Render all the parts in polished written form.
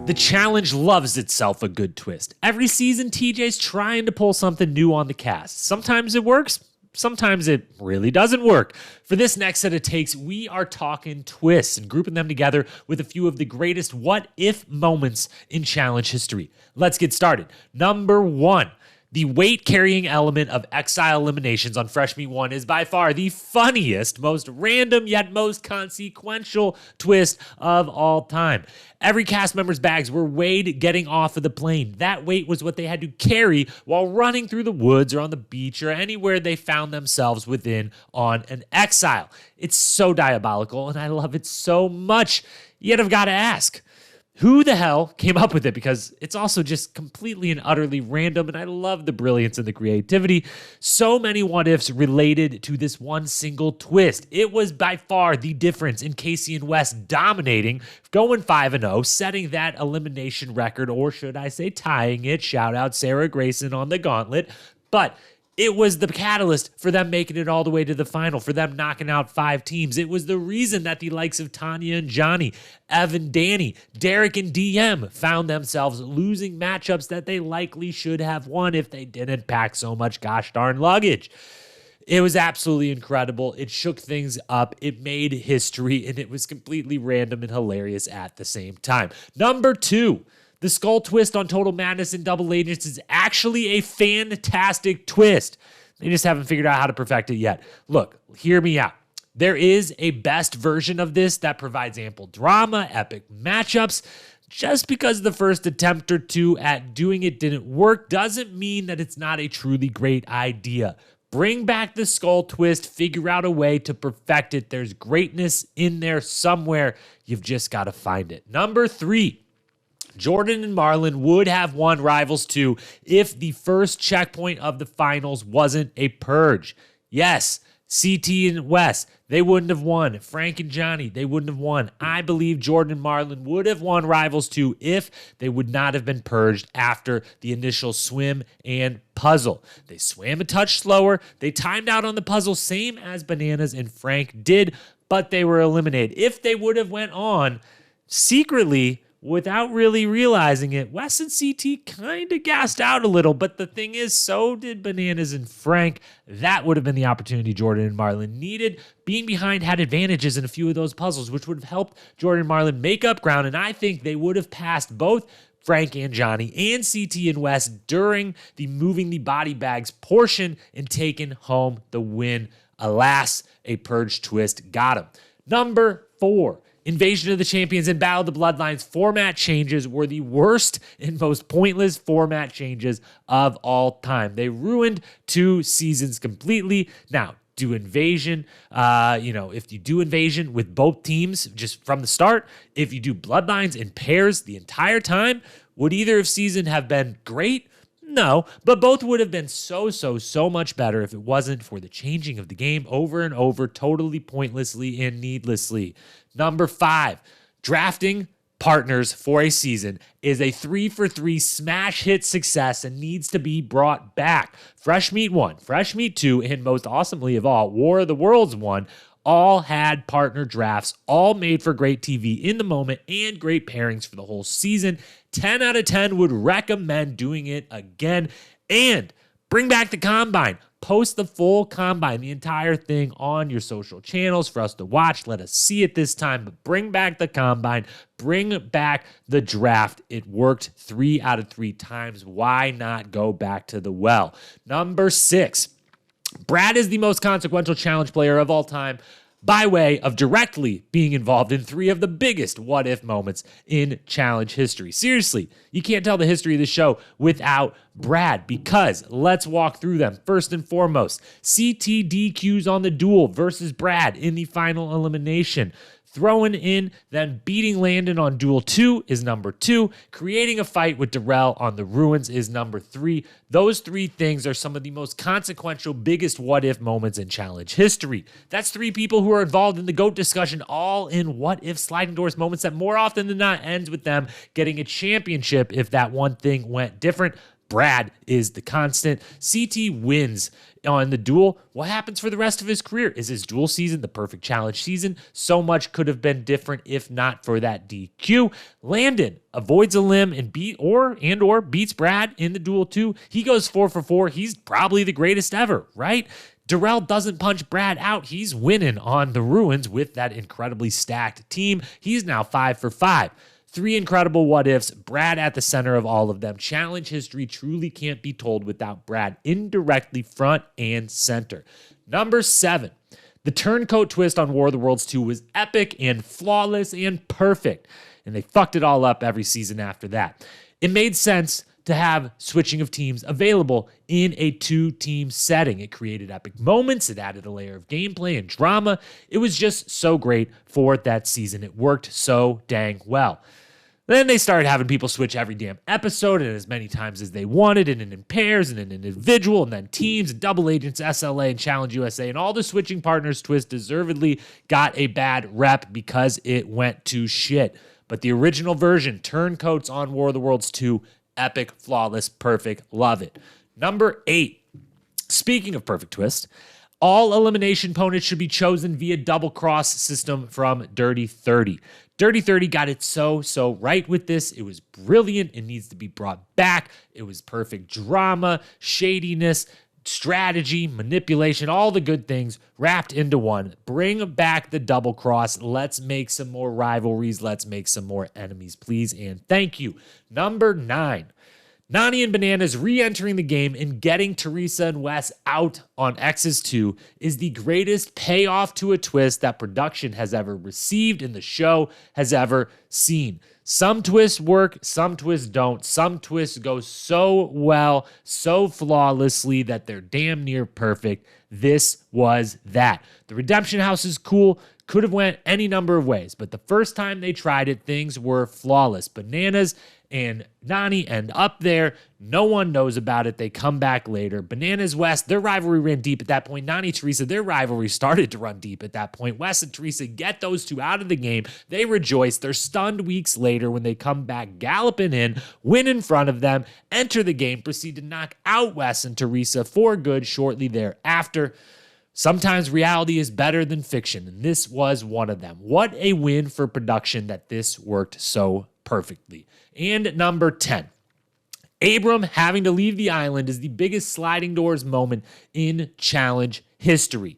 The challenge loves itself a good twist. Every season, TJ's trying to pull something new on the cast. Sometimes it works, sometimes it really doesn't work. For this next set of takes, we are talking twists and grouping them together with a few of the greatest what-if moments in challenge history. Let's get started. Number 1. The weight-carrying element of exile eliminations on Fresh Meat 1 is by far the funniest, most random, yet most consequential twist of all time. Every cast member's bags were weighed getting off of the plane. That weight was what they had to carry while running through the woods or on the beach or anywhere they found themselves within on an exile. It's so diabolical, and I love it so much. Yet I've got to ask, who the hell came up with it? Because it's also just completely and utterly random, and I love the brilliance and the creativity. So many what-ifs related to this one single twist. It was by far the difference in Casey and Wes dominating, going 5-0, setting that elimination record, or should I say tying it. Shout out Sarah Grayson on the gauntlet. But it was the catalyst for them making it all the way to the final, for them knocking out 5 teams. It was the reason that the likes of Tanya and Johnny, Evan, Danny, Derek, and DM found themselves losing matchups that they likely should have won if they didn't pack so much gosh darn luggage. It was absolutely incredible. It shook things up. It made history, and it was completely random and hilarious at the same time. Number 2. The skull twist on Total Madness and Double Agents is actually a fantastic twist. They just haven't figured out how to perfect it yet. Look, hear me out. There is a best version of this that provides ample drama, epic matchups. Just because the first attempt or two at doing it didn't work doesn't mean that it's not a truly great idea. Bring back the skull twist, figure out a way to perfect it. There's greatness in there somewhere. You've just got to find it. Number 3. Jordan and Marlon would have won Rivals 2 if the first checkpoint of the finals wasn't a purge. Yes, CT and Wes, they wouldn't have won. Frank and Johnny, they wouldn't have won. I believe Jordan and Marlon would have won Rivals 2 if they would not have been purged after the initial swim and puzzle. They swam a touch slower. They timed out on the puzzle, same as Bananas and Frank did, but they were eliminated. If they would have went on secretly, without really realizing it, Wes and CT kind of gassed out a little, but the thing is, so did Bananas and Frank. That would have been the opportunity Jordan and Marlon needed. Being behind had advantages in a few of those puzzles, which would have helped Jordan and Marlon make up ground, and I think they would have passed both Frank and Johnny and CT and Wes during the moving the body bags portion and taking home the win. Alas, a purge twist got him. Number 4. Invasion of the Champions and Battle of the Bloodlines format changes were the worst and most pointless format changes of all time. They ruined 2 seasons completely. Now, do Invasion, if you do Invasion with both teams just from the start, if you do Bloodlines in pairs the entire time, would either of season have been great? No, but both would have been so much better if it wasn't for the changing of the game over and over, totally pointlessly and needlessly. Number 5, drafting partners for a season is a 3-for-3 smash hit success and needs to be brought back. Fresh Meat 1, Fresh Meat 2, and most awesomely of all, War of the Worlds 1, all had partner drafts, all made for great TV in the moment and great pairings for the whole season. 10 out of 10 would recommend doing it again. And bring back the Combine. Post the full Combine, the entire thing on your social channels for us to watch. Let us see it this time, but bring back the Combine. Bring back the draft. It worked 3 out of 3 times. Why not go back to the well? Number 6. Brad is the most consequential challenge player of all time by way of directly being involved in 3 of the biggest what-if moments in challenge history. Seriously, you can't tell the history of the show without Brad, because let's walk through them. First and foremost, CT DQs on the duel versus Brad in the final elimination. Throwing in, then beating Landon on Duel 2 is number 2. Creating a fight with Darrell on the Ruins is number 3. Those 3 things are some of the most consequential, biggest what-if moments in challenge history. That's 3 people who are involved in the GOAT discussion, all in what-if sliding doors moments that more often than not ends with them getting a championship if that one thing went different. Brad is the constant. CT wins on the duel, what happens for the rest of his career? Is his duel season the perfect challenge season? So much could have been different if not for that DQ. Landon avoids a limb and beats Brad in the duel too. He goes 4 for 4. He's probably the greatest ever, right? Darrell doesn't punch Brad out. He's winning on the ruins with that incredibly stacked team. He's now 5 for 5. 3 incredible what ifs, Brad at the center of all of them. Challenge history truly can't be told without Brad indirectly front and center. Number 7, the Turncoat twist on War of the Worlds 2 was epic and flawless and perfect, and they fucked it all up every season after that. It made sense to have switching of teams available in a 2-team setting. It created epic moments. It added a layer of gameplay and drama. It was just so great for that season. It worked so dang well. Then they started having people switch every damn episode and as many times as they wanted, and in pairs and in individual, and then teams, and double agents, SLA, and Challenge USA, and all the switching partners twist deservedly got a bad rep because it went to shit. But the original version, Turncoats on War of the Worlds 2, epic, flawless, perfect, love it. Number 8, speaking of perfect twist, all elimination opponents should be chosen via double cross system from Dirty 30. Dirty 30 got it so right with this. It was brilliant. It needs to be brought back. It was perfect drama, shadiness, strategy, manipulation, all the good things wrapped into one. Bring back the double cross. Let's make some more rivalries. Let's make some more enemies, please, and thank you. Number 9. Nani and Bananas re-entering the game and getting Teresa and Wes out on X's 2 is the greatest payoff to a twist that production has ever received and the show has ever seen. Some twists work, some twists don't. Some twists go so well, so flawlessly that they're damn near perfect. This was that. The Redemption House is cool. Could have went any number of ways, but the first time they tried it, things were flawless. Bananas and Nani end up there. No one knows about it. They come back later. Bananas, Wes, their rivalry ran deep at that point. Nani, Teresa, their rivalry started to run deep at that point. Wes and Teresa get those two out of the game. They rejoice. They're stunned weeks later when they come back galloping in, win in front of them, enter the game, proceed to knock out Wes and Teresa for good shortly thereafter. Sometimes reality is better than fiction, and this was one of them. What a win for production that this worked so perfectly. And number 10, Abram having to leave the island is the biggest sliding doors moment in challenge history.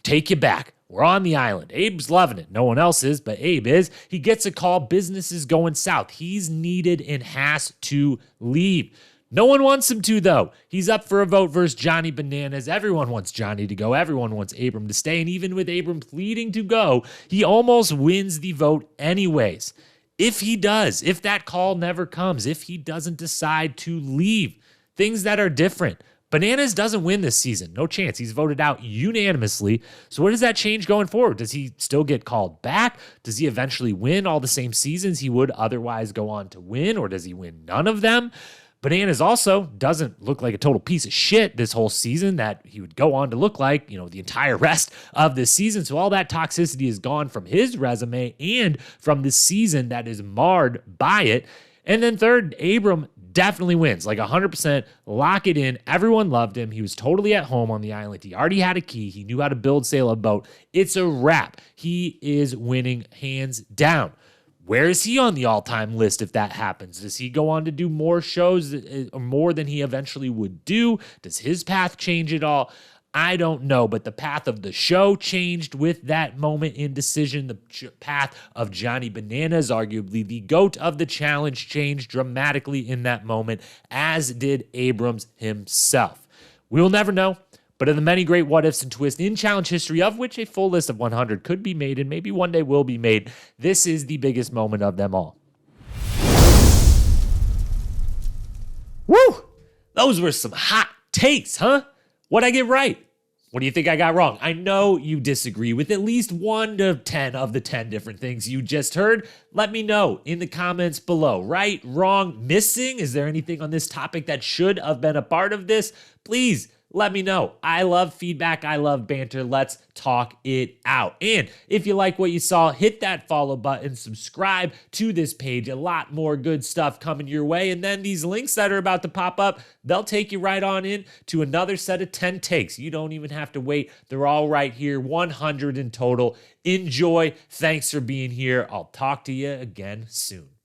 Take you back. We're on the island. Abe's loving it. No one else is, but Abe is. He gets a call. Business is going south. He's needed and has to leave. No one wants him to, though. He's up for a vote versus Johnny Bananas. Everyone wants Johnny to go. Everyone wants Abram to stay. And even with Abram pleading to go, he almost wins the vote anyways. If he does, if that call never comes, if he doesn't decide to leave, things that are different. Bananas doesn't win this season. No chance. He's voted out unanimously. So what does that change going forward? Does he still get called back? Does he eventually win all the same seasons he would otherwise go on to win? Or does he win none of them? Bananas also doesn't look like a total piece of shit this whole season that he would go on to look like, the entire rest of this season. So all that toxicity is gone from his resume and from the season that is marred by it. And then third, Abram definitely wins, like 100%. Lock it in. Everyone loved him. He was totally at home on the island. He already had a key. He knew how to build, sail a boat. It's a wrap. He is winning hands down. Where is he on the all-time list if that happens? Does he go on to do more shows, more than he eventually would do? Does his path change at all? I don't know, but the path of the show changed with that moment in decision. The path of Johnny Bananas, arguably the GOAT of the challenge, changed dramatically in that moment, as did Abrams himself. We will never know. But of the many great what-ifs and twists in challenge history, of which a full list of 100 could be made and maybe one day will be made, this is the biggest moment of them all. Woo! Those were some hot takes, huh? What'd I get right? What do you think I got wrong? I know you disagree with at least 1 to 10 of the 10 different things you just heard. Let me know in the comments below. Right, wrong, missing? Is there anything on this topic that should have been a part of this? Please let me know. I love feedback. I love banter. Let's talk it out. And if you like what you saw, hit that follow button, subscribe to this page. A lot more good stuff coming your way. And then these links that are about to pop up, they'll take you right on in to another set of 10 takes. You don't even have to wait. They're all right here, 100 in total. Enjoy. Thanks for being here. I'll talk to you again soon.